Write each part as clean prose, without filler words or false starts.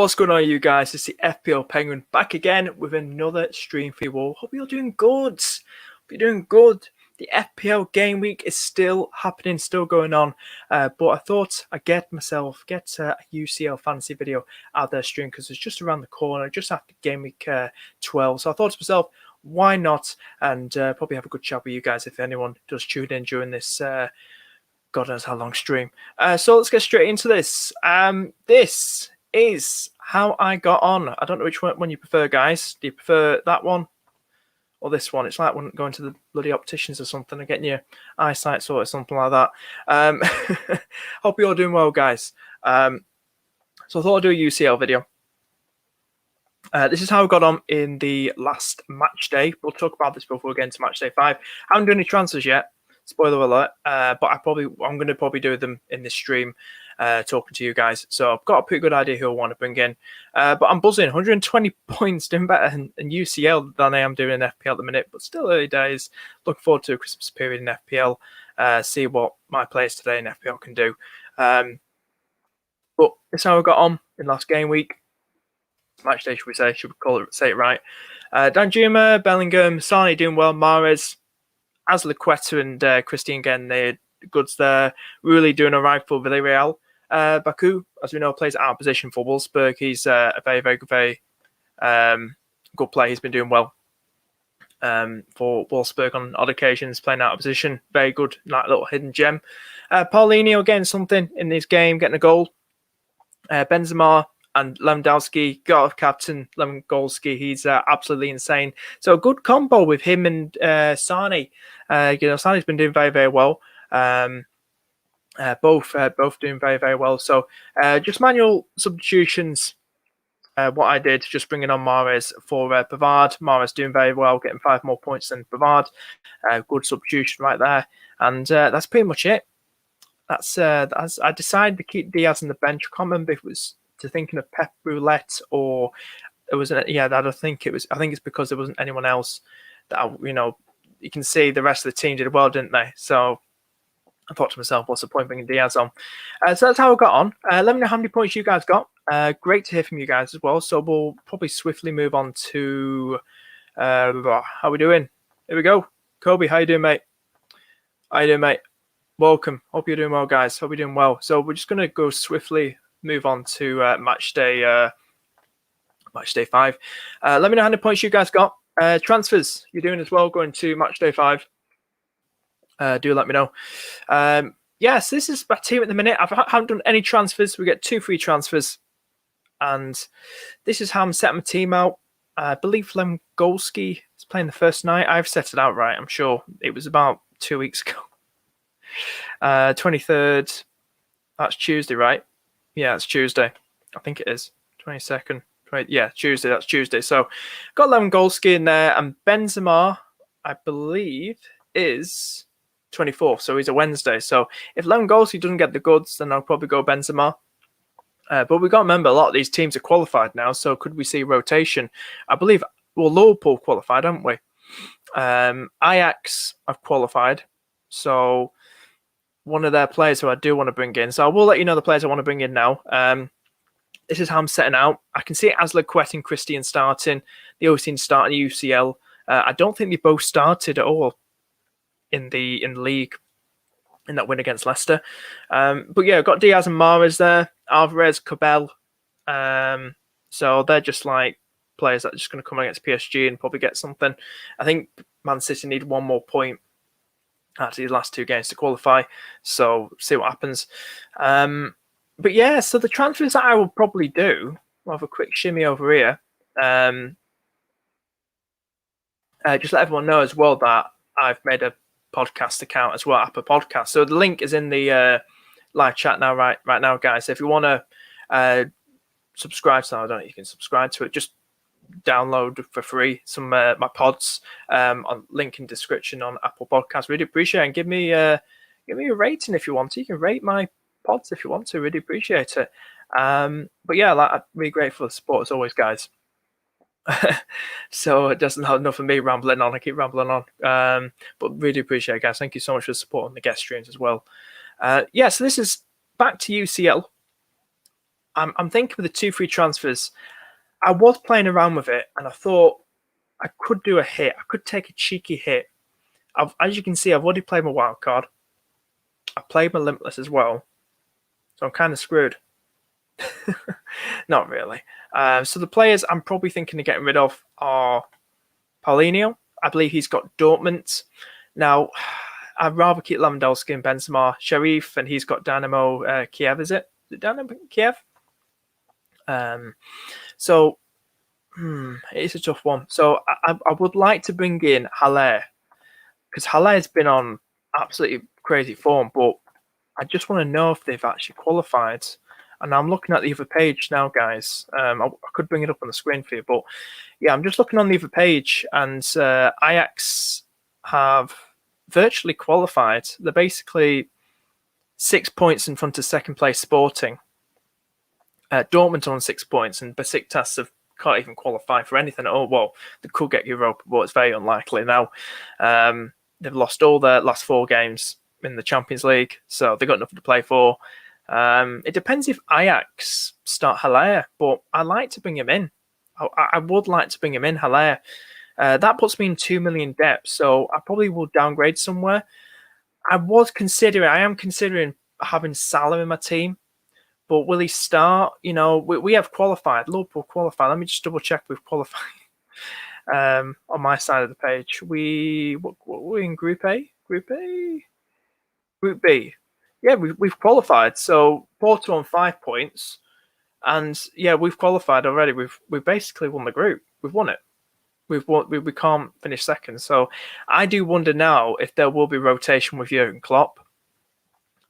What's going on, you guys? It's the FPL Penguin back again with another stream for you all. Hope you're doing good. Hope you're doing good. The FPL game week is still happening, still going on. But I thought I'd get a UCL fantasy video out there stream because it's just around the corner, just after game week 12. So I thought to myself, why not? And probably have a good chat with you guys if anyone does tune in during this God knows how long stream. So let's get straight into this. This is how I got on. I don't know which one you prefer, guys. Do you prefer that one or this one? It's like when going to the bloody opticians or something and getting your eyesight sorted, something like that. Hope you're all doing well, guys. So I thought I'd do a UCL video. This is how I got on in the last match day. We'll talk about this before we get into match day 5. I haven't done any transfers yet. Spoiler alert, but I'm going to probably do them in this stream, talking to you guys. So I've got a pretty good idea who I want to bring in. But I'm buzzing, 120 points, doing better in UCL than I am doing in FPL at the minute. But still early days. Looking forward to a Christmas period in FPL. See what my players today in FPL can do. But this is how I got on in last game week. Match day, should we say? Should we say it right? Danjuma, Bellingham, Sane doing well. Mahrez, Azpilicueta and Christian getting the goods there. Really doing all right for Villarreal. Baku, as we know, plays out of position for Wolfsburg. He's a very good player. He's been doing well for Wolfsburg on odd occasions, playing out of position. Very good, like little hidden gem. Paulinho getting something in this game, getting a goal. Benzema and Lewandowski, got a captain Lewandowski. He's absolutely insane. So a good combo with him and Sane. Sane's been doing very well. Both doing very well. So just manual substitutions. What I did, just bringing on Mahrez for Pavard. Mahrez doing very well, getting 5 more points than Pavard. Good substitution right there. And that's pretty much it. That's I decided to keep Diaz on the bench. I can't remember if it was thinking of Pep Roulette or it was I think it's because there wasn't anyone else that you can see the rest of the team did well, didn't they? So I thought to myself, what's the point bringing Diaz on? So that's how I got on. Let me know how many points you guys got. Great to hear from you guys as well. So we'll probably swiftly move on to how we doing. Here we go. Kobe, how you doing, mate? Welcome. Hope you're doing well, guys. Hope you're doing well. So we're just going to go swiftly move on to match day 5. Let me know how many points you guys got. Transfers you're doing as well, going to match day 5. Do let me know. Yes, this is my team at the minute. I haven't done any transfers. We get 2 free transfers, and this is how I'm setting my team out. I believe Lewandowski is playing the first night. I've set it out right. I'm sure it was about 2 weeks ago. 23rd. That's Tuesday, right? Yeah, it's Tuesday. I think it is. 22nd. Yeah, Tuesday. That's Tuesday. So got Lewandowski in there, and Benzema, I believe, is 24th. So he's a Wednesday. So if Lewandowski doesn't get the goods, then I'll probably go Benzema. But we've got to remember, a lot of these teams are qualified now. So could we see rotation? I believe, Liverpool qualified, haven't we? Ajax have qualified. So one of their players who I do want to bring in. So I will let you know the players I want to bring in now. This is how I'm setting out. I can see Azpilicueta and Christian starting. They always seem to start in UCL. I don't think they both started at all in the league in that win against Leicester. But yeah, I've got Diaz and Mahrez there. Alvarez, Cabell. So they're just like players that are just going to come against PSG and probably get something. I think Man City need 1 more point after these last 2 games to qualify. So see what happens. But yeah, so the transfers that I will probably do, I'll have a quick shimmy over here. Just let everyone know as well that I've made a podcast account as well, Apple Podcast. So the link is in the live chat now, right now, guys. So if you want to subscribe to that, I don't know if you can subscribe to it. Just download for free some my pods on link in description on Apple Podcasts. Really appreciate it. And give me a rating if you want to. You can rate my pods if you want to. Really appreciate it. But yeah, I'm really grateful for the support as always, guys. So it doesn't have enough of me rambling on. I keep rambling on. But really appreciate it, guys. Thank you so much for the support on the guest streams as well. So this is back to UCL. I'm thinking with the 2 free transfers. I was playing around with it, and I thought I could do a hit. I could take a cheeky hit. As you can see, I've already played my wild card. I played my limitless as well, so I'm kind of screwed. Not really. So the players I'm probably thinking of getting rid of are Paulinho. I believe he's got Dortmund. Now, I'd rather keep Lewandowski and Benzema. Sharif, and he's got Dynamo Kiev, is it? Is it Dynamo Kiev? So it's a tough one. So I would like to bring in Haller, because Haller's been on absolutely crazy form, but I just want to know if they've actually qualified. And I'm looking at the other page now, guys. I could bring it up on the screen for you, but yeah, I'm just looking on the other page, and Ajax have virtually qualified. They're basically 6 points in front of second place Sporting. Dortmund on 6 points, and Besiktas can't even qualify for anything at all. Well, they could get Europa, but it's very unlikely now. They've lost all their last 4 games in the Champions League, so they've got nothing to play for. It depends if Ajax start Haller, but I like to bring him in. I would like to bring him in, Haller. That puts me in 2 million debt, so I probably will downgrade somewhere. I am considering having Salah in my team, but will he start? You know, we have qualified. Liverpool qualified. Let me just double check we've qualified. On my side of the page, we're in Group A. Group B. Yeah, we've qualified. So Porto on 5 points, and yeah, we've qualified already. We've basically won the group. We've won it. We've won. We can't finish second. So I do wonder now if there will be rotation with Jurgen Klopp.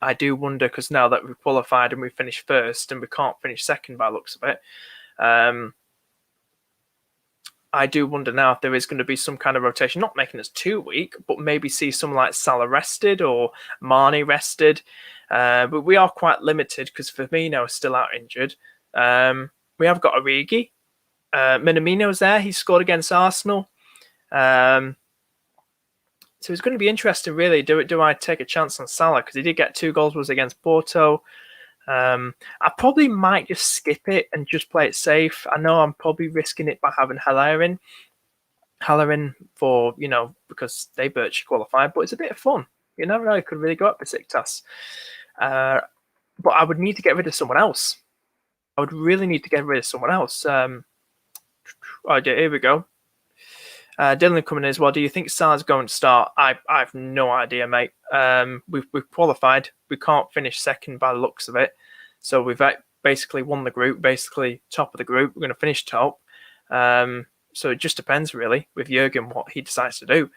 I do wonder, because now that we've qualified and we've finished first and we can't finish second by the looks of it, I do wonder now if there is going to be some kind of rotation, not making us too weak, but maybe see someone like Salah rested or Mane rested. But we are quite limited because Firmino is still out injured. We have got Origi. Minamino's there. He scored against Arsenal. So it's going to be interesting, really. Do I take a chance on Salah? Because he did get 2 goals, was against Porto. I probably might just skip it and just play it safe. I know I'm probably risking it by having Haller in for, because they virtually qualified, but it's a bit of fun. You never know, it could really go up for Besiktas. But I would need to get rid of someone else. I would really need to get rid of someone else. Oh, here we go. Dylan coming in as well. Do you think Salah's going to start? I have no idea, mate. We've qualified. We can't finish second by the looks of it. So we've basically won the group, basically top of the group. We're going to finish top. So it just depends, really, with Jurgen, what he decides to do.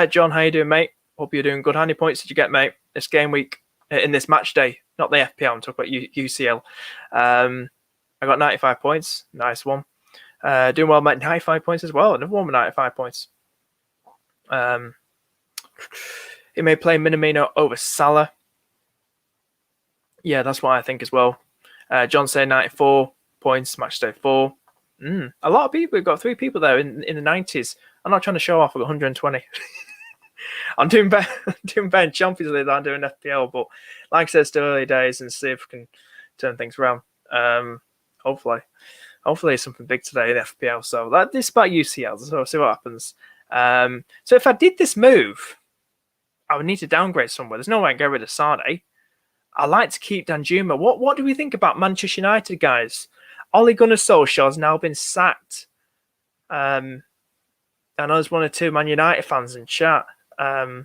John, how you doing, mate? Hope you're doing good. How many points did you get, mate, this game week, in this match day? Not the FPL, I'm talking about UCL. I got 95 points. Nice one. Doing well, mate. 95 points as well. Another one with 95 points. He may play Minamino over Salah. Yeah, that's what I think as well. John said 94 points, Matchday 4. A lot of people. We've got 3 people there in the 90s. I'm not trying to show off. I've got 120. I'm doing better in Champions League than I'm doing FPL, but like I said, still early days, and see if we can turn things around. Hopefully it's something big today in FPL. So this is about UCL, so we'll see what happens. So if I did this move, I would need to downgrade somewhere. There's no way I can get rid of Sane. I like to keep Danjuma. What do we think about Manchester United, guys? Ole Gunnar Solskjaer has now been sacked. I know there's 1 or 2 Man United fans in chat.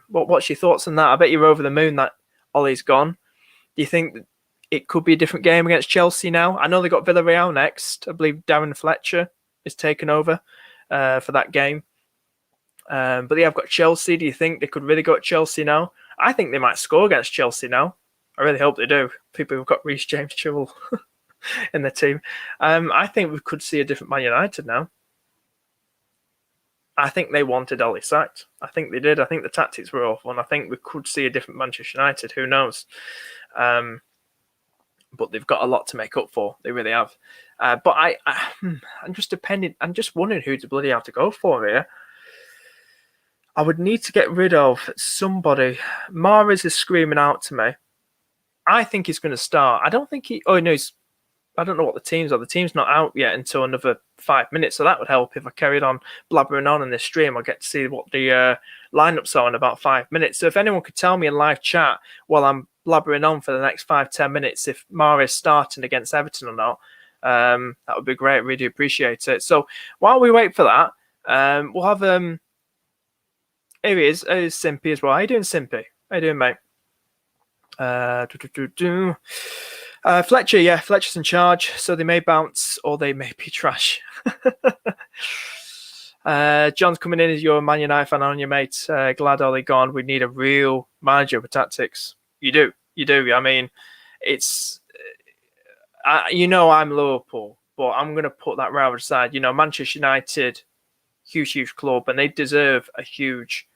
What's your thoughts on that? I bet you're over the moon that Ole's gone. Do you think that it could be a different game against Chelsea now? I know they got Villarreal next. I believe Darren Fletcher is taken over for that game. But they have got Chelsea. Do you think they could really go at Chelsea now? I think they might score against Chelsea now. I really hope they do. People who've got Reece James Chilwell in the team. I think we could see a different Man United now. I think they wanted Ole sacked. I think they did. I think the tactics were awful, and I think we could see a different Manchester United. Who knows? But they've got a lot to make up for. They really have. But I'm just depending. I'm just wondering who to bloody have to go for here. I would need to get rid of somebody. Mahrez is screaming out to me. I think he's going to start. I don't think he. Oh no, I don't know what the teams are. The team's not out yet until another 5 minutes, so that would help if I carried on blabbering on in this stream. I'll get to see what the lineups are in about 5 minutes. So if anyone could tell me in live chat while I'm blabbering on for the next 5-10 minutes if Mahrez starting against Everton or not, that would be great. Really appreciate it. So while we wait for that, we'll have here he is. Here's Simpy as well. How you doing, Simpy? How you doing, mate? Fletcher, yeah, Fletcher's in charge, so they may bounce or they may be trash. John's coming in as your Man United fan, on your mate. Glad Ollie gone. We need a real manager for tactics. You do. I mean, it's I'm Liverpool, but I'm going to put that rather aside. Manchester United, huge club, and they deserve a huge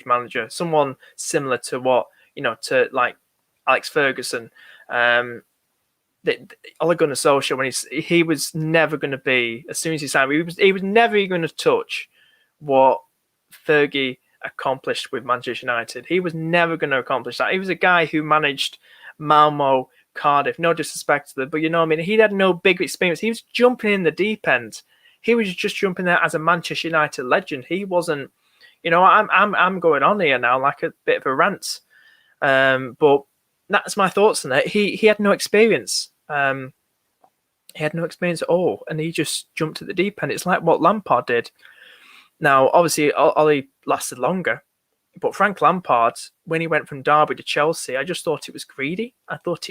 manager, someone similar to what to like Alex Ferguson. Ole Gunnar Solskjaer, when he was never going to be, as soon as he signed, he was never going to touch what Fergie accomplished with Manchester United. He was never going to accomplish that. He was a guy who managed Malmo, Cardiff, no disrespect to them, but he had no big experience. He was jumping in the deep end. He was just jumping there as a Manchester United legend. He wasn't, I'm going on here now like a bit of a rant, but that's my thoughts on it. He had no experience. He had no experience at all, and he just jumped at the deep end. It's like what Lampard did. Now, obviously, Ollie lasted longer, but Frank Lampard, when he went from Derby to Chelsea, I just thought it was greedy. I thought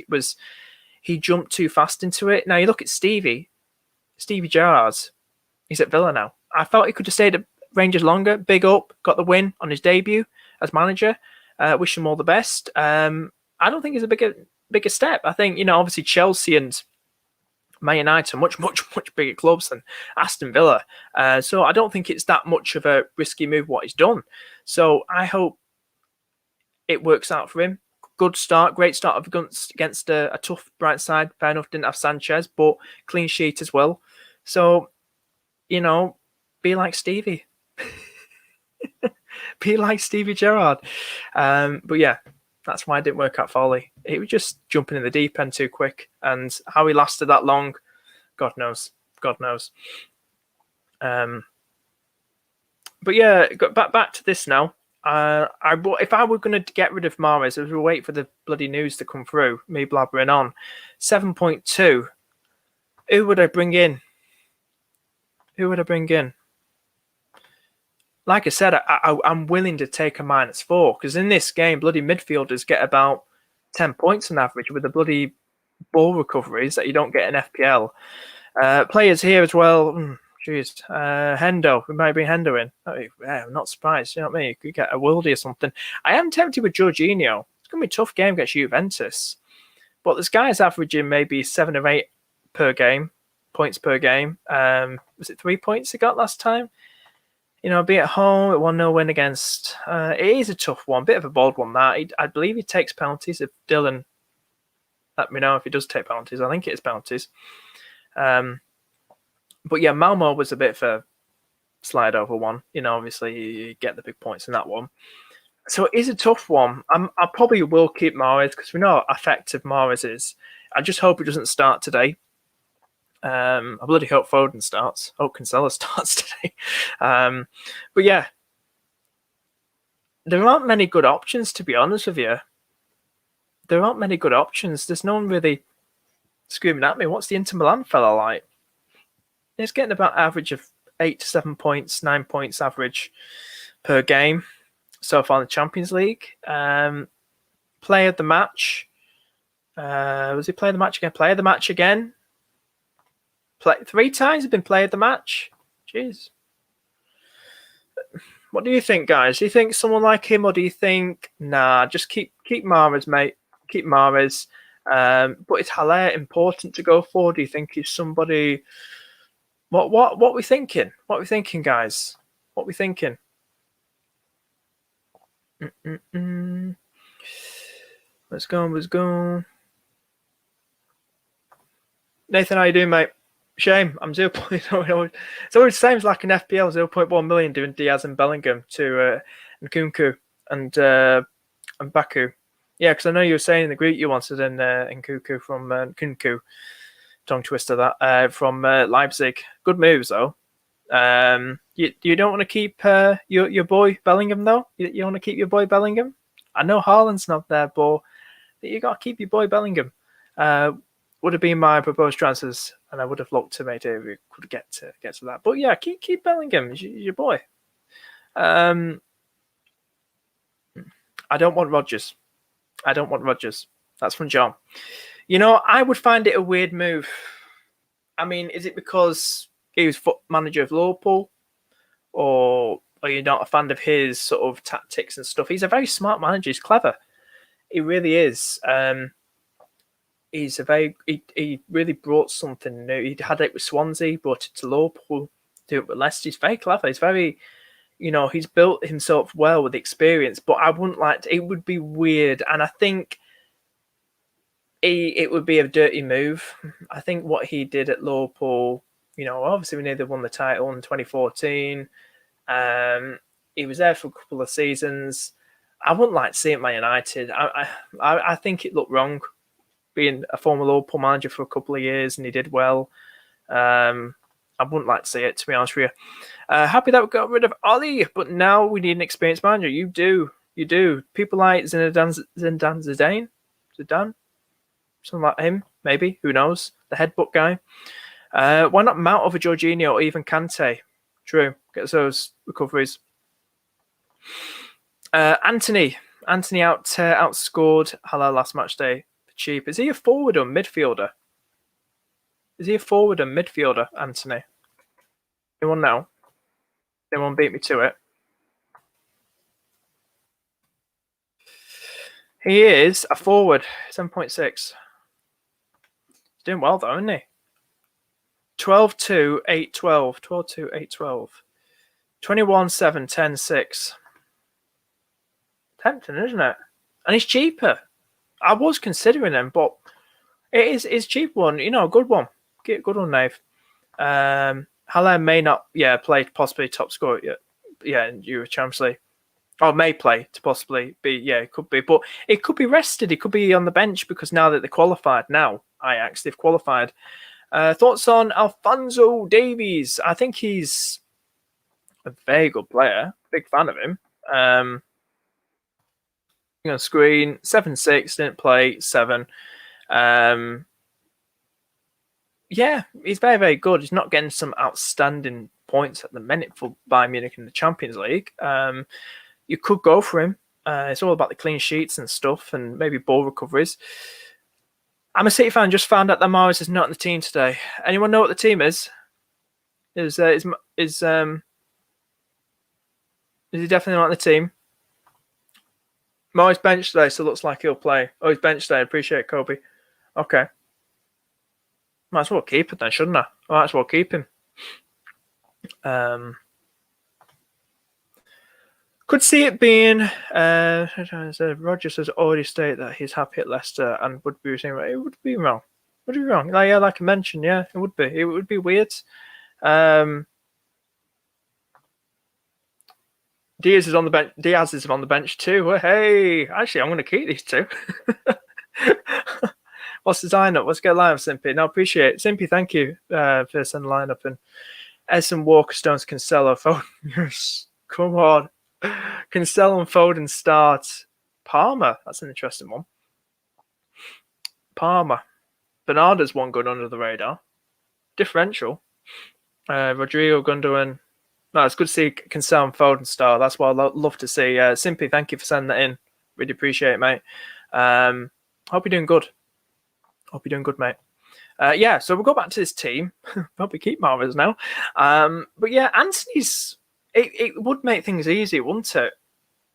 he jumped too fast into it. Now, you look at Stevie Gerrard, he's at Villa now. I felt he could have stayed at Rangers longer, big up, got the win on his debut as manager. Wish him all the best. I don't think it's a bigger step. I think, obviously Chelsea and Man United are much bigger clubs than Aston Villa. So I don't think it's that much of a risky move what he's done. So I hope it works out for him. Good start, great start against a tough bright side. Fair enough, didn't have Sanchez, but clean sheet as well. So, be like Stevie. Be like Stevie Gerrard. But yeah, that's why it didn't work out for Ollie. He was just jumping in the deep end too quick. And how he lasted that long, God knows. But yeah, back to this now. If I were going to get rid of Mahrez, I would wait for the bloody news to come through, me blabbering on. 7.2. Who would I bring in? Like I said, I'm willing to take a -4 because in this game, bloody midfielders get about 10 points on average with the bloody ball recoveries that you don't get in FPL. Players here as well. Jeez, Hendo. We might bring Hendo in. I'm not surprised. You know what I mean? You could get a worldie or something. I am tempted with Jorginho. It's going to be a tough game against Juventus. But this guy's averaging maybe 7 or 8 points per game. Was it 3 points he got last time? Be at home, a 1-0 win against. It is a tough one, bit of a bold one. That I believe he takes penalties. If Dylan let me know if he does take penalties, I think it is penalties. But yeah, Malmo was a bit of a slide over one. Obviously you get the big points in that one. So it is a tough one. I probably will keep Mahrez because we know how effective Mahrez is. I just hope it doesn't start today. I bloody hope Foden starts. Hope Cancelo starts today. But yeah, there aren't many good options, to be honest with you. There aren't many good options. There's no one really screaming at me. What's the Inter Milan fella like? He's getting about average of 8 to 7 points, 9 points average per game so far in the Champions League. Player of the match. Was he player of the match again? Player of the match again. 3 times have been player of the match. Jeez. What do you think, guys? Do you think someone like him, or do you think just keep Mahrez, mate? Keep Mahrez. But is Haller important to go for? Do you think he's somebody? What we thinking? What we thinking, guys? What we thinking? Let's go. Nathan, how you doing, mate? Shame, I'm 0.0. It's always the same as like an FPL, 0.1 million doing Diaz and Bellingham to Nkunku and Baku. Yeah, because I know you were saying in the group you wanted in Nkunku from Nkunku. tongue twister that from Leipzig. Good moves though. You don't want to keep your boy Bellingham though. You want to keep your boy Bellingham. I know Haaland's not there, but you got to keep your boy Bellingham. Would have been my proposed transfers, and I would have looked to maybe we could get to that. But yeah, keep Bellingham. He's your boy. I don't want Rodgers. That's from John. I would find it a weird move. I mean, is it because he was manager of Liverpool, or are you not a fan of his sort of tactics and stuff? He's a very smart manager. He's clever. He really is. He really brought something new. He had it with Swansea, brought it to Liverpool, do it with Leicester. He's very clever. He's very, he's built himself well with experience. But I wouldn't like to, it would be weird, and I think it would be a dirty move. I think what he did at Liverpool, obviously we know they won the title in 2014. He was there for a couple of seasons. I wouldn't like to see it at Man United. I think it looked wrong being a former Liverpool manager for a couple of years, and he did well. I wouldn't like to see it, to be honest with you. Happy that we got rid of Ollie, but now we need an experienced manager. You do. People like Zidane, something like him, maybe. Who knows? The headbutt guy. Why not Mount over Jorginho or even Kante? True. Get those recoveries. Anthony outscored Hala last match day for cheap. Is he a forward or midfielder? Anthony? Anyone know? Anyone beat me to it? He is a forward, 7.6. He's doing well though, isn't he? 12-2, 8-12. 12-2, 8-12. 21-7, 10-6. Tempting, isn't it? And he's cheaper. I was considering him, but it's cheap one. A good one. Get a good one, Nave. Haller may not, play possibly top scorer yet. Yeah, in Euro Champions League. Or may play to possibly be, it could be. But it could be rested. It could be on the bench because now that they're qualified, Ajax, they've qualified. Thoughts on Alphonso Davies? I think he's a very good player. Big fan of him. On screen, 7-6, didn't play 7. He's very, very good. He's not getting some outstanding points at the minute for Bayern Munich in the Champions League. You could go for him. It's all about the clean sheets and stuff, and maybe ball recoveries. I'm a City fan. Just found out that Mahrez is not in the team today. Anyone know what the team is? Is he definitely not in the team? Mahrez benched today, so it looks like he'll play. Oh, he's benched today. Appreciate it, Kobe. Okay. Might as well keep it then, shouldn't I? Might as well keep him. Could see it being. Rodgers has already stated that he's happy at Leicester and would be saying it would be wrong. Would be wrong. Like I mentioned, it would be. It would be weird. Diaz is on the bench too. Hey, actually, I'm going to keep these two. What's the lineup? Let's get live, Simpy. No, appreciate it. Simpy, thank you for sending the lineup. And Edson, Walker, Stones, Cancelo, Foden. Come on. Cancelo and Foden start. Palmer, that's an interesting one. Palmer. Bernardo's one good under the radar. Differential. Rodrigo, Gundogan. No, it's good to see Cancelo and Foden start. That's what I'd love to see. Simply, thank you for sending that in. Really appreciate it, mate. Hope you're doing good. Mate. So we'll go back to this team. Probably keep Mahrez now. But yeah, Anthony's... It would make things easier, wouldn't it?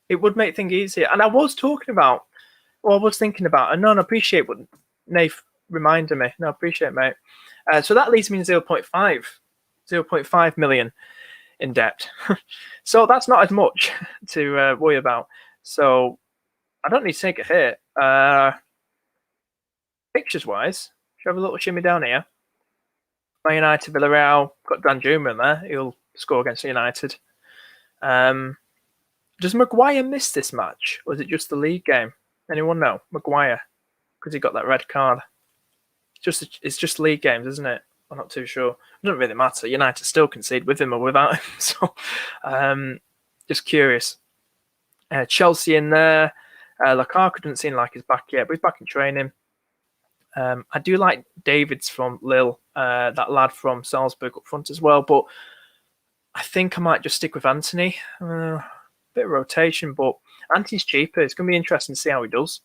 It would make things easier. And I was thinking about, and no, I appreciate what Nath reminded me. No, I appreciate it, mate. So that leaves me in 0.5 million in debt. So that's not as much to worry about. So I don't need to take a hit. Pictures-wise, should I have a little shimmy down here? Man United, Villarreal, got Danjuma in there. He'll score against United. Does Maguire miss this match, or is it just the league game? Anyone know? Maguire, because he got that red card. It's just league games, isn't it? I'm not too sure. It doesn't really matter. United still concede with him or without him. So, just curious. Chelsea in there. Lukaku doesn't seem like he's back yet, but he's back in training. I do like Davids from Lille, that lad from Salzburg up front as well. But I think I might just stick with Anthony. Bit of rotation, but Anthony's cheaper. It's going to be interesting to see how he does.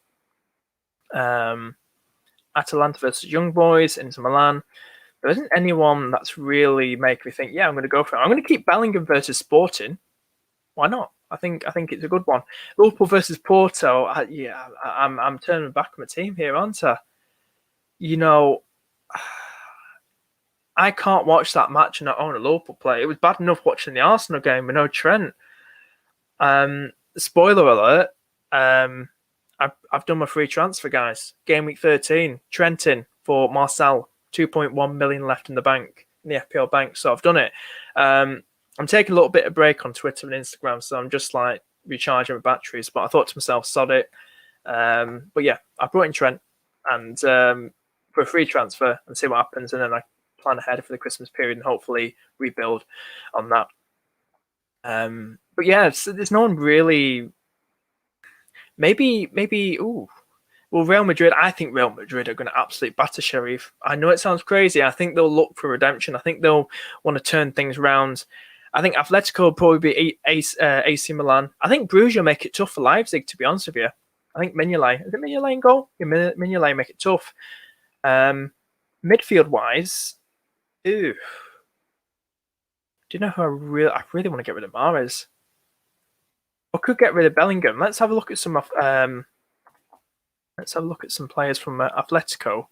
Atalanta versus Young Boys, Inter Milan. There isn't anyone that's really making me think, yeah, I'm going to go for it. I'm going to keep Bellingham versus Sporting. Why not? I think it's a good one. Liverpool versus Porto. I'm turning back on my team here, aren't I? You know, I can't watch that match and not own a Liverpool player. It was bad enough watching the Arsenal game with no Trent. Spoiler alert. I've done my free transfer, guys. Game week 13, Trent in for Marcel. 2.1 million left in the bank, in the FPL bank. So I've done it. I'm taking a little bit of break on Twitter and Instagram, so I'm just like recharging my batteries. But I thought to myself, sod it. But yeah, I brought in Trent and for a free transfer and see what happens, and then I plan ahead for the Christmas period and hopefully rebuild on that. But yeah, there's no one really. Maybe. Ooh. Well, Real Madrid, I think Real Madrid are going to absolutely batter Sheriff. I know it sounds crazy. I think they'll look for redemption. I think they'll want to turn things around. I think Atletico will probably be AC Milan. I think Bruges will make it tough for Leipzig, to be honest with you. I think Mignolet. Is it Mignolet in goal? Yeah, Mignolet make it tough. Midfield-wise, do you know who I really want to get rid of? Mahrez. I could get rid of Bellingham. Let's have a look at some players from Atletico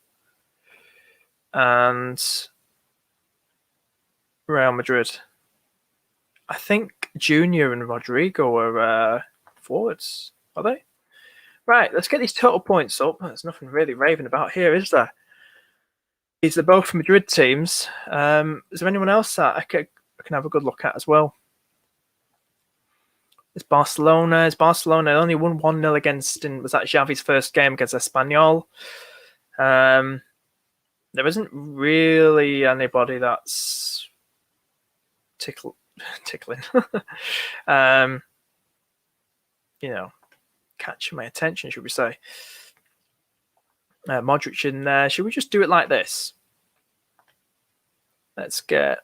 and Real Madrid. I think Junior and Rodrigo are forwards, are they? Right, let's get these total points up. There's nothing really raving about here, is there? These are both Madrid teams. Is there anyone else that I can have a good look at as well? It's Barcelona. They only won 1-0 against, and was that Xavi's first game against Espanyol? There isn't really anybody that's tickling. Catching my attention, should we say? Modric in there. Should we just do it like this? Let's get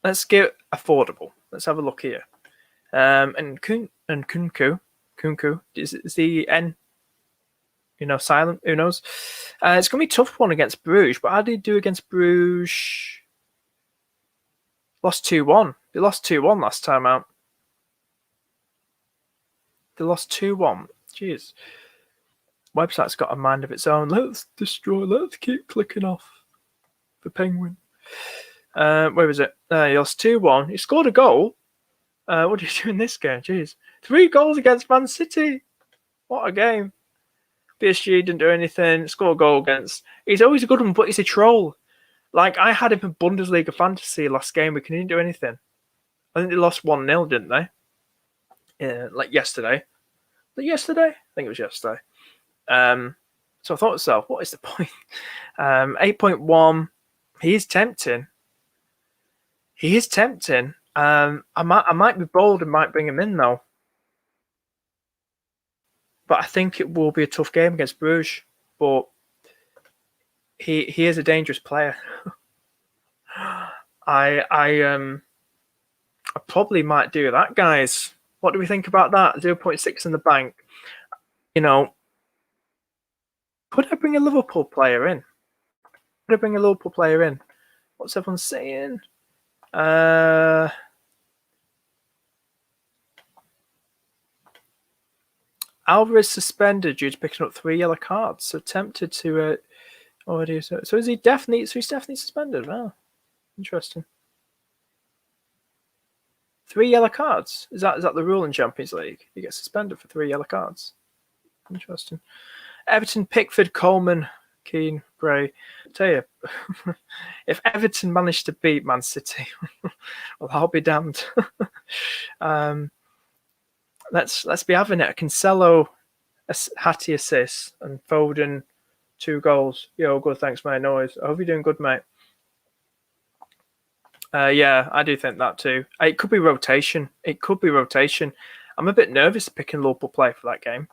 affordable. Let's have a look here. And Kunku is the N, silent. Who knows? It's gonna be a tough one against Bruges. But how did he do against Bruges? Lost 2-1. They lost 2-1 last time out. They lost 2-1. Jeez. Website's got a mind of its own. Let's keep clicking off the Penguin. Where is it? He lost 2-1. He scored a goal. What did he do in this game? Jeez. 3 goals against Man City. What a game. PSG didn't do anything. Score a goal against. He's always a good one, but he's a troll. Like, I had him in Bundesliga Fantasy last game. We couldn't do anything. I think they lost 1-0, didn't they? Like yesterday. Yesterday? I think it was yesterday. So I thought to myself, what is the point? 8.1. He is tempting. I might be bold and might bring him in though. But I think it will be a tough game against Bruges. But he is a dangerous player. I probably might do that, guys. What do we think about that? 0.6 in the bank. Could I bring a Liverpool player in? What's everyone saying? Alvarez suspended due to picking up 3 yellow cards. So tempted to already. So is he definitely? So he's definitely suspended. Oh, interesting. 3 yellow cards. Is that the rule in Champions League? You get suspended for 3 yellow cards. Interesting. Everton, Pickford, Coleman, Keane, Bray. I tell you, if Everton managed to beat Man City, well, I'll be damned. Let's be having it. Cancelo, Hattie assist, and Foden 2 goals. Yo, good, thanks, mate. No worries. I hope you're doing good, mate. Yeah, I do think that too. It could be rotation. I'm a bit nervous picking Liverpool play for that game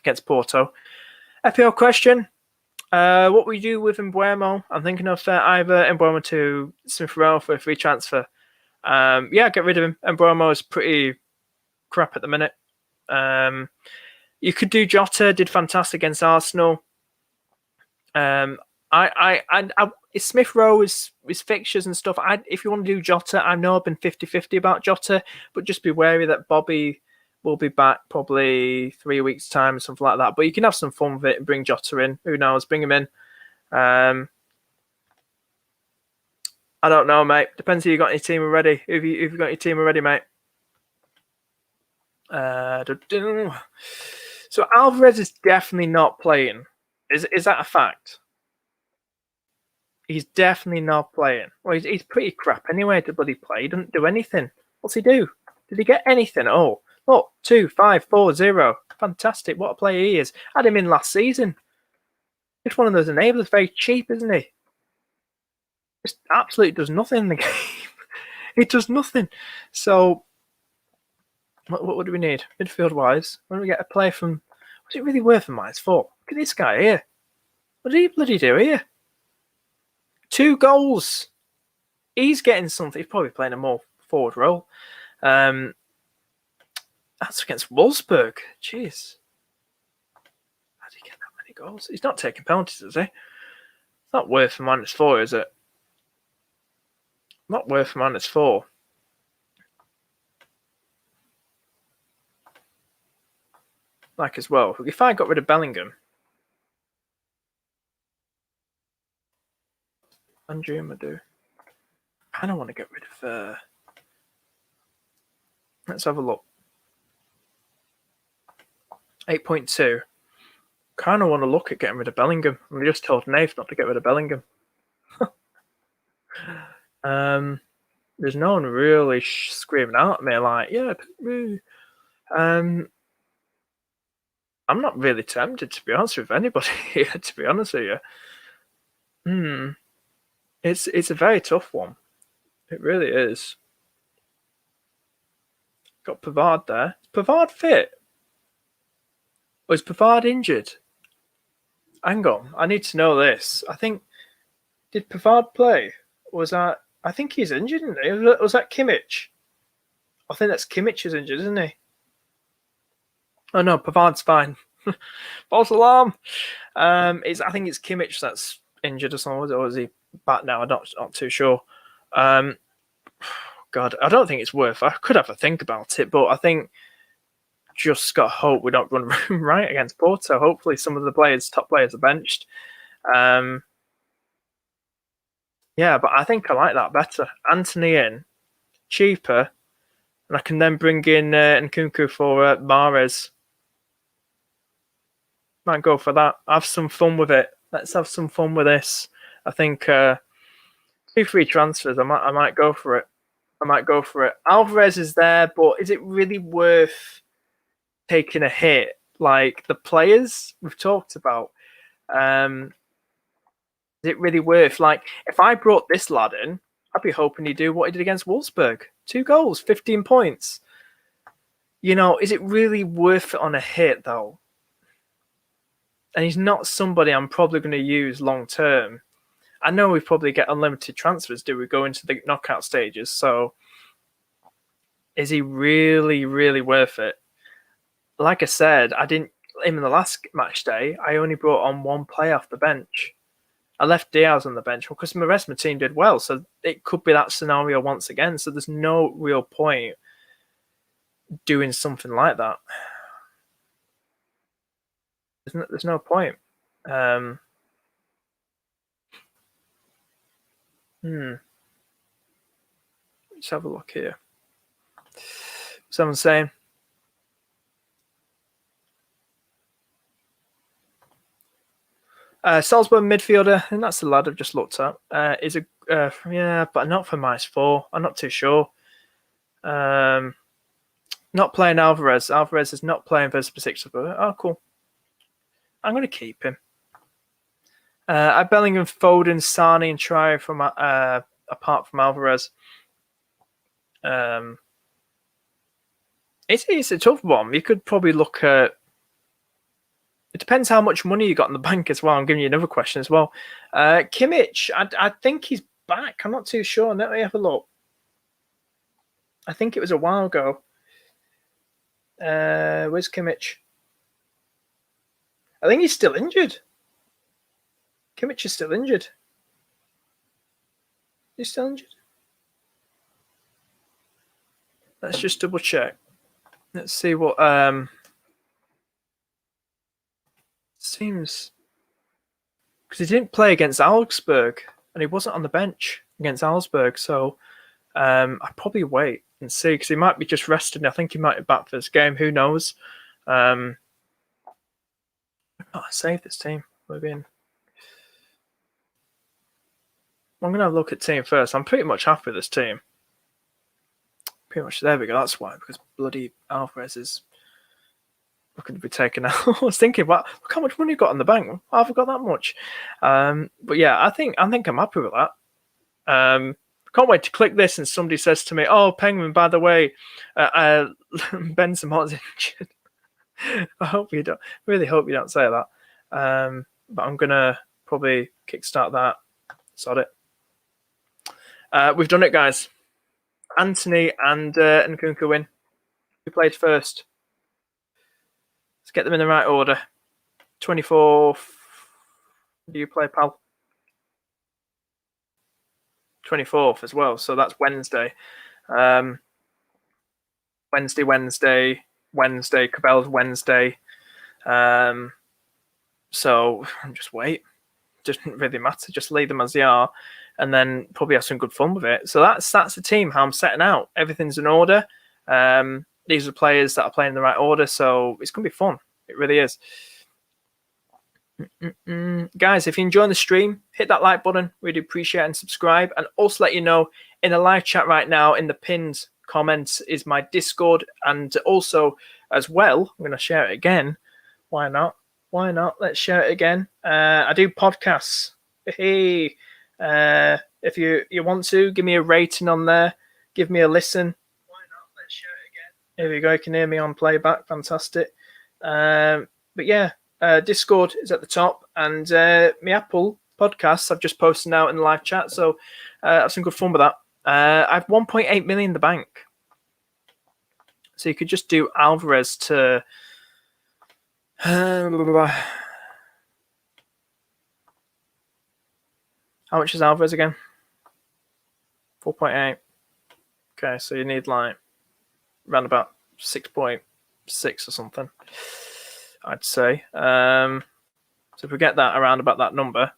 against Porto. FPL question. What we do with Embuemo? I'm thinking of either Embuemo to Smith Rowe for a free transfer. Yeah, get rid of him. Embuemo is pretty crap at the minute. You could do Jota. Did fantastic against Arsenal. Smith Rowe is fixtures and stuff. If you want to do Jota, I know I've been 50-50 about Jota, but just be wary that Bobby will be back probably 3 weeks' time or something like that. But you can have some fun with it and bring Jota in. Who knows? Bring him in. I don't know, mate. Depends who you got in your team already. Who you got your team already, mate? So Alvarez is definitely not playing. Is that a fact? He's definitely not playing. Well, he's pretty crap anyway to bloody play. He doesn't do anything. What's he do? Did he get anything? Oh, look, 2, 5, 4, 0. Fantastic. What a player he is. Had him in last season. Just one of those enablers. Very cheap, isn't he? Just absolutely does nothing in the game. He does nothing. So, what do we need? Midfield-wise, when do we get a play from... What's it really worth a -4? Look at this guy here. What did he bloody do here? 2 goals. He's getting something. He's probably playing a more forward role. That's against Wolfsburg. Jeez. How did he get that many goals? He's not taking penalties, is he? It's not worth a -4, is it? Not worth a -4. Like as well, if I got rid of Bellingham, Andrew Madu. I kind of want to get rid of. Let's have a look. 8.2. Kind of want to look at getting rid of Bellingham. I just told Nath not to get rid of Bellingham. There's no one really screaming out at me like, yeah. I'm not really tempted, to be honest with anybody here, to be honest with you. It's a very tough one. It really is. Got Pavard there. Is Pavard fit? Or is Pavard injured? Hang on, I need to know this. I think... Did Pavard play? Was that... I think he's injured, isn't he? Was that Kimmich? I think that's Kimmich is injured, isn't he? Oh no, Pavard's fine. False alarm. I think it's Kimmich that's injured or something, or is he back now? I'm not too sure. God, I don't think it's worth. I could have a think about it, but I think just got to hope we don't run right against Porto. Hopefully, some of the top players are benched. Yeah, but I think I like that better. Anthony in, cheaper, and I can then bring in Nkunku for Mahrez. Might go for that. Have some fun with it. Let's have some fun with this. I think 2 free transfers. I might go for it. Alvarez is there, but is it really worth taking a hit? Like the players we've talked about, is it really worth? Like if I brought this lad in, I'd be hoping he'd do what he did against Wolfsburg. 2 goals, 15 points. You know, is it really worth it on a hit though? And he's not somebody I'm probably going to use long term. I know we probably get unlimited transfers. Do we go into the knockout stages? So is he really, really worth it? Like I said, I didn't. In the last match day, I only brought on 1 player off the bench. I left Diaz on the bench because the rest of my team did well. So it could be that scenario once again. So there's no real point doing something like that. There's no point. Let's have a look here. Someone's saying Salzburg midfielder, and that's the lad I've just looked at. Is a yeah, but not for -4. I'm not too sure. Not playing Alvarez. Alvarez is not playing versus Besiktas. Oh, cool. I'm going to keep him. I have Bellingham, Foden, Sane, and Traore from apart from Alvarez. It's a tough one. You could probably look at. It depends how much money you got in the bank as well. I'm giving you another question as well. Kimmich, I think he's back. I'm not too sure. Let me have a look. I think it was a while ago. Where's Kimmich? I think he's still injured. Kimmich is still injured. He's still injured. Let's just double check. Let's see what seems, because he didn't play against Augsburg and he wasn't on the bench against Augsburg, so I'd probably wait and see, because he might be just resting. I think he might be back for this game. Who knows? I save this team. Maybe I'm going to have a look at team first. I'm pretty much happy with this team. Pretty much, there we go. That's why, because bloody Alvarez is looking to be taken out. I was thinking, look how much money you got in the bank. I haven't got that much. But yeah, I think I'm happy with that. Can't wait to click this and somebody says to me, "Oh, Penguin, by the way, Benzema's injured." I hope you don't. Really hope you don't say that. But I'm gonna probably kickstart that. Sod it. We've done it, guys. Anthony and Nkunku win. Who played first? Let's get them in the right order. 24th. Do you play, pal? 24th as well. So that's Wednesday. Wednesday. Cabell's Wednesday. So just wait. Doesn't really matter. Just leave them as they are, and then probably have some good fun with it. So that's the team, how I'm setting out. Everything's in order. These are players that are playing in the right order, so it's going to be fun. It really is. Guys, if you're enjoying the stream, hit that like button. Really appreciate it, and subscribe. And also let you know, in the live chat right now, in the pinned comments is my Discord, and also as well, I'm going to share it again. Why not? Let's share it again. I do podcasts. Hey, if you want to, give me a rating on there. Give me a listen. Why not? Let's share it again. Here we go. You can hear me on playback. Fantastic. But yeah, Discord is at the top, and my Apple podcasts I've just posted now in the live chat. So have some good fun with that. I have 1.8 million in the bank. So you could just do Alvarez to... How much is Alvarez again? 4.8. Okay, so you need like around about 6.6 or something, I'd say. So if we get that around about that number,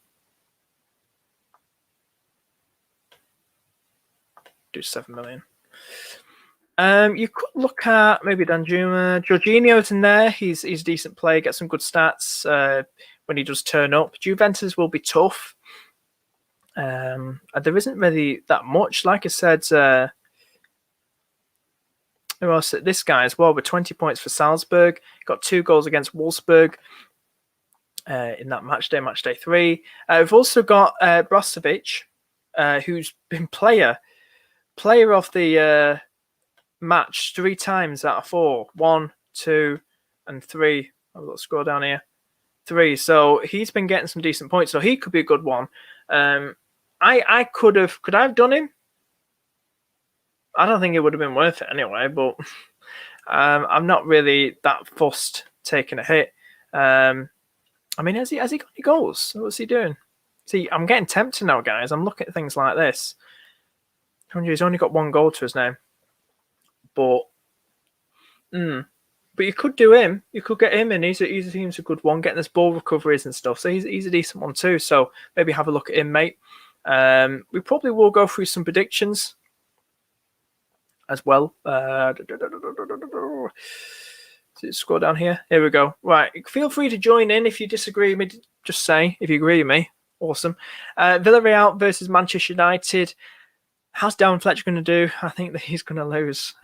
do 7 million. You could look at maybe Danjuma. Jorginho's in there. He's a decent player, gets some good stats when he does turn up. Juventus will be tough. There isn't really that much. Like I said, who else? This guy as well with 20 points for Salzburg. Got 2 goals against Wolfsburg in that matchday 3. We've also got Brozovic, who's been player of the match 3 times out of 4. 1, 2, and 3. Let's scroll down here. 3. So he's been getting some decent points. So he could be a good one. I could I have done him? I don't think it would have been worth it anyway, but I'm not really that fussed taking a hit. I mean, has he got any goals? What's he doing? See, I'm getting tempted now, guys. I'm looking at things like this. He's only got 1 goal to his name. But you could do him. You could get him, and he's a good one, getting this ball recoveries and stuff. So he's a decent one too. So maybe have a look at him, mate. We probably will go through some predictions as well. Scroll down here. Here we go. Right, feel free to join in if you disagree with me. Just say if you agree with me. Awesome. Villarreal versus Manchester United. How's Darren Fletcher going to do? I think that he's going to lose.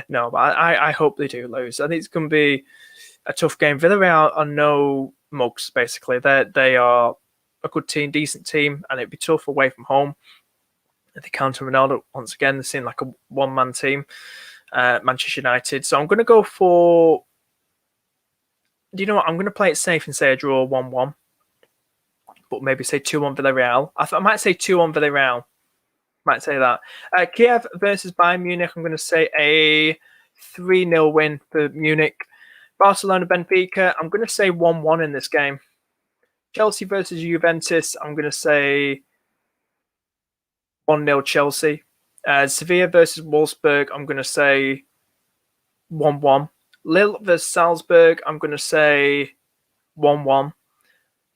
No, but I hope they do lose. I think it's going to be a tough game. Villarreal are no mugs, basically. They are a good team, decent team, and it'd be tough away from home. If they counter Ronaldo, once again, they seem like a one-man team, Manchester United. So I'm going to go for... Do you know what? I'm going to play it safe and say a draw 1-1. But maybe say 2-1 Villarreal. I might say 2-1 Villarreal. Might say that. Kiev versus Bayern Munich. I'm going to say a 3-0 win for Munich. Barcelona Benfica. I'm going to say 1-1 in this game. Chelsea versus Juventus. I'm going to say 1-0 Chelsea. Sevilla versus Wolfsburg. I'm going to say 1-1. Lille versus Salzburg. I'm going to say 1-1.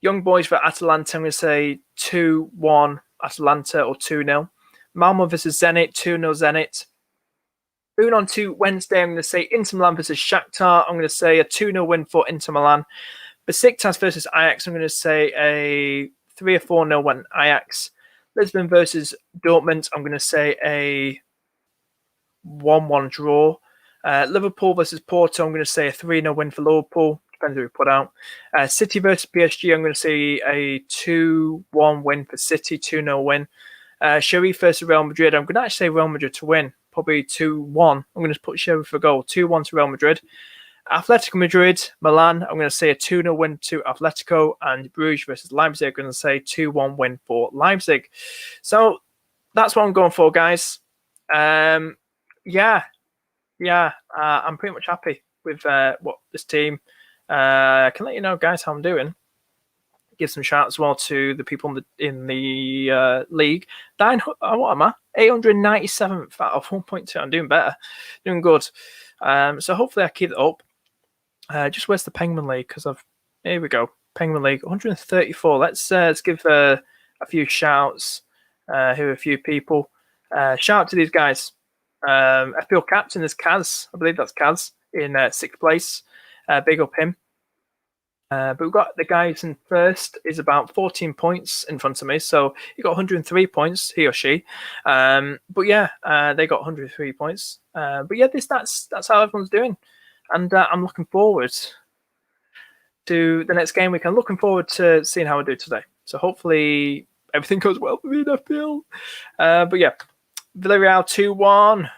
Young Boys for Atalanta. I'm going to say 2-1 Atalanta or 2-0. Malmo versus Zenit. 2-0 Zenit. Moving on to Wednesday, I'm going to say Inter Milan versus Shakhtar. I'm going to say a 2-0 win for Inter Milan. Besiktas versus Ajax. I'm going to say a 3 or 4-0 win Ajax. Lisbon versus Dortmund. I'm going to say a 1-1 draw. Liverpool versus Porto. I'm going to say a 3-0 win for Liverpool. Depends who we put out. City versus PSG. I'm going to say a 2-1 win for City. 2-0 win. Sheriff versus Real Madrid. I'm going to actually say Real Madrid to win. Probably 2-1. I'm going to put Sheriff for goal. 2-1 to Real Madrid. Atletico Madrid, Milan. I'm going to say a 2-0 win to Atletico. And Bruges versus Leipzig. I'm going to say 2-1 win for Leipzig. So that's what I'm going for, guys. I'm pretty much happy with what this team. I can let you know, guys, how I'm doing. Give some shout as well to the people in the league. What am I? 897th out of 1.2. I'm doing better. Doing good. So hopefully I keep it up. Just where's the Penguin League? Here we go. Penguin League, 134. Let's give a few shouts. Here are a few people. Shout out to these guys. FPL captain is Kaz. I believe that's Kaz in 6th place. Big up him. But we've got the guy who's in first is about 14 points in front of me. So he got 103 points, he or she. But yeah, they got 103 points. But yeah, that's how everyone's doing. And I'm looking forward to the next game week. I'm looking forward to seeing how I do today. So hopefully everything goes well for me in FPL. But yeah, Villarreal 2-1.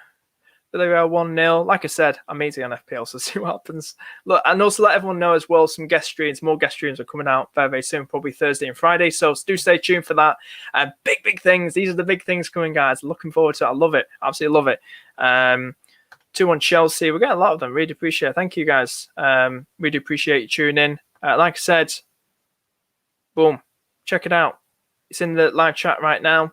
Villarreal 1-0. Like I said, I'm easy on FPL, so see what happens. Look, and also let everyone know as well, some guest streams, more guest streams are coming out very, very soon, probably Thursday and Friday. So do stay tuned for that. Big things. These are the big things coming, guys. Looking forward to it. I love it. Absolutely love it. 2-1 Chelsea. We're getting a lot of them. Really appreciate it. Thank you, guys. Really appreciate you tuning in. Like I said, boom. Check it out. It's in the live chat right now.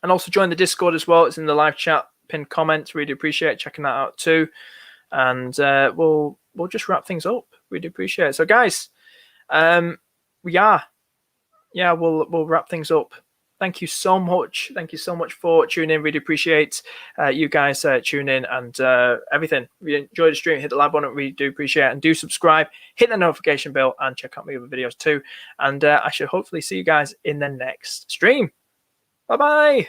And also join the Discord as well. It's in the live chat. Pinned comments. Really appreciate checking that out too. And we'll just wrap things up. Really appreciate it. So guys, we'll wrap things up. Thank you so much. Thank you so much for tuning in. Really appreciate you guys tuning in and everything. If you enjoyed the stream, hit the like button. Really do appreciate it. And do subscribe, hit the notification bell, and check out my other videos too. And I should hopefully see you guys in the next stream. Bye-bye.